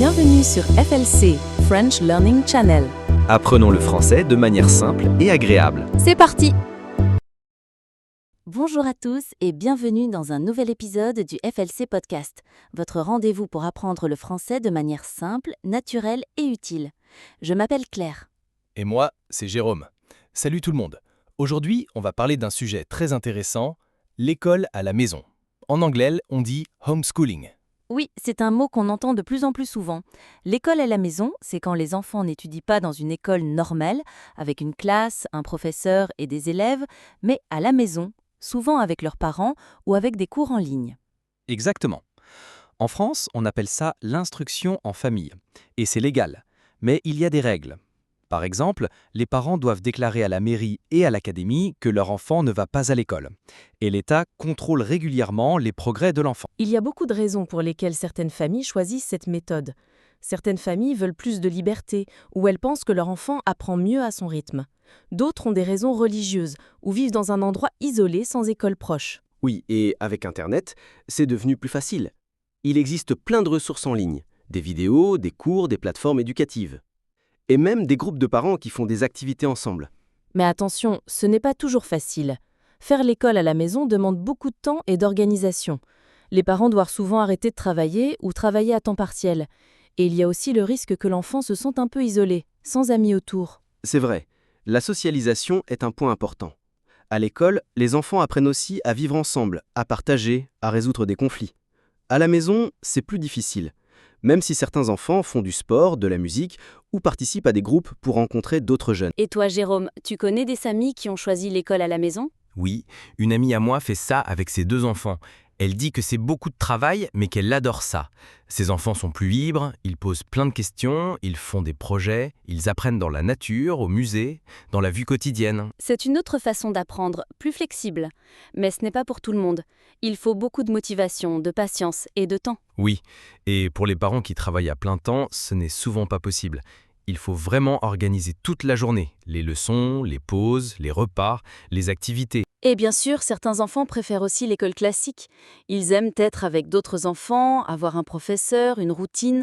Bienvenue sur FLC, French Learning Channel. Apprenons le français de manière simple et agréable. C'est parti! Bonjour à tous et bienvenue dans un nouvel épisode du FLC Podcast, votre rendez-vous pour apprendre le français de manière simple, naturelle et utile. Je m'appelle Claire. Et moi, c'est Jérôme. Salut tout le monde. Aujourd'hui, on va parler d'un sujet très intéressant, l'école à la maison. En anglais, on dit homeschooling. Oui, c'est un mot qu'on entend de plus en plus souvent. L'école à la maison, c'est quand les enfants n'étudient pas dans une école normale, avec une classe, un professeur et des élèves, mais à la maison, souvent avec leurs parents ou avec des cours en ligne. Exactement. En France, on appelle ça l'instruction en famille. Et c'est légal. Mais il y a des règles. Par exemple, les parents doivent déclarer à la mairie et à l'académie que leur enfant ne va pas à l'école. Et l'État contrôle régulièrement les progrès de l'enfant. Il y a beaucoup de raisons pour lesquelles certaines familles choisissent cette méthode. Certaines familles veulent plus de liberté, ou elles pensent que leur enfant apprend mieux à son rythme. D'autres ont des raisons religieuses, ou vivent dans un endroit isolé sans école proche. Oui, et avec Internet, c'est devenu plus facile. Il existe plein de ressources en ligne, des vidéos, des cours, des plateformes éducatives. Et même des groupes de parents qui font des activités ensemble. Mais attention, ce n'est pas toujours facile. Faire l'école à la maison demande beaucoup de temps et d'organisation. Les parents doivent souvent arrêter de travailler ou travailler à temps partiel. Et il y a aussi le risque que l'enfant se sente un peu isolé, sans amis autour. C'est vrai, la socialisation est un point important. À l'école, les enfants apprennent aussi à vivre ensemble, à partager, à résoudre des conflits. À la maison, c'est plus difficile. Même si certains enfants font du sport, de la musique ou participent à des groupes pour rencontrer d'autres jeunes. Et toi, Jérôme, tu connais des amis qui ont choisi l'école à la maison ? Oui, une amie à moi fait ça avec ses 2 enfants. Elle dit que c'est beaucoup de travail, mais qu'elle adore ça. Ses enfants sont plus libres, ils posent plein de questions, ils font des projets, ils apprennent dans la nature, au musée, dans la vie quotidienne. C'est une autre façon d'apprendre, plus flexible. Mais ce n'est pas pour tout le monde. Il faut beaucoup de motivation, de patience et de temps. Oui, et pour les parents qui travaillent à plein temps, ce n'est souvent pas possible. Il faut vraiment organiser toute la journée, les leçons, les pauses, les repas, les activités. Et bien sûr, certains enfants préfèrent aussi l'école classique. Ils aiment être avec d'autres enfants, avoir un professeur, une routine.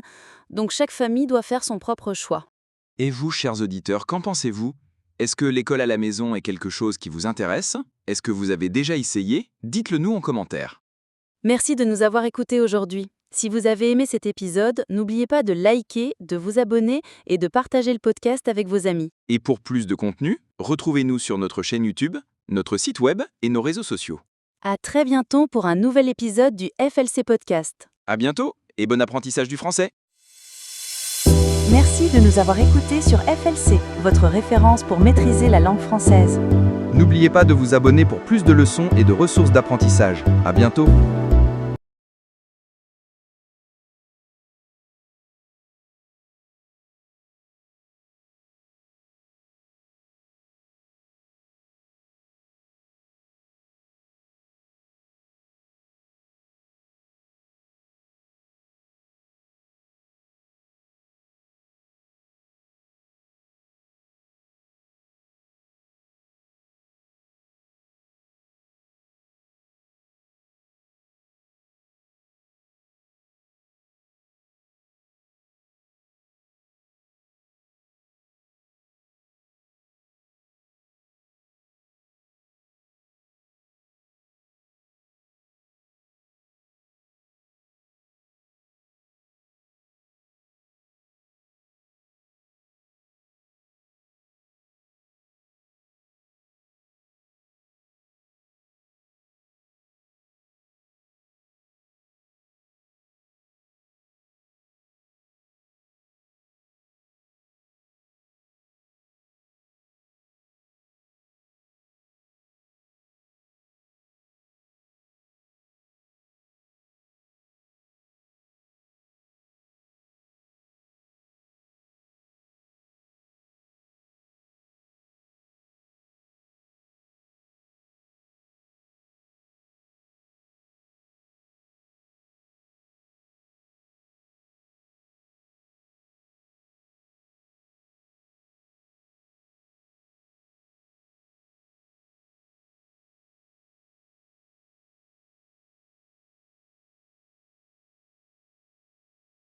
Donc chaque famille doit faire son propre choix. Et vous, chers auditeurs, qu'en pensez-vous ? Est-ce que l'école à la maison est quelque chose qui vous intéresse ? Est-ce que vous avez déjà essayé ? Dites-le nous en commentaire. Merci de nous avoir écoutés aujourd'hui. Si vous avez aimé cet épisode, n'oubliez pas de liker, de vous abonner et de partager le podcast avec vos amis. Et pour plus de contenu, retrouvez-nous sur notre chaîne YouTube, notre site web et nos réseaux sociaux. À très bientôt pour un nouvel épisode du FLC Podcast. À bientôt et bon apprentissage du français. Merci de nous avoir écoutés sur FLC, votre référence pour maîtriser la langue française. N'oubliez pas de vous abonner pour plus de leçons et de ressources d'apprentissage. À bientôt!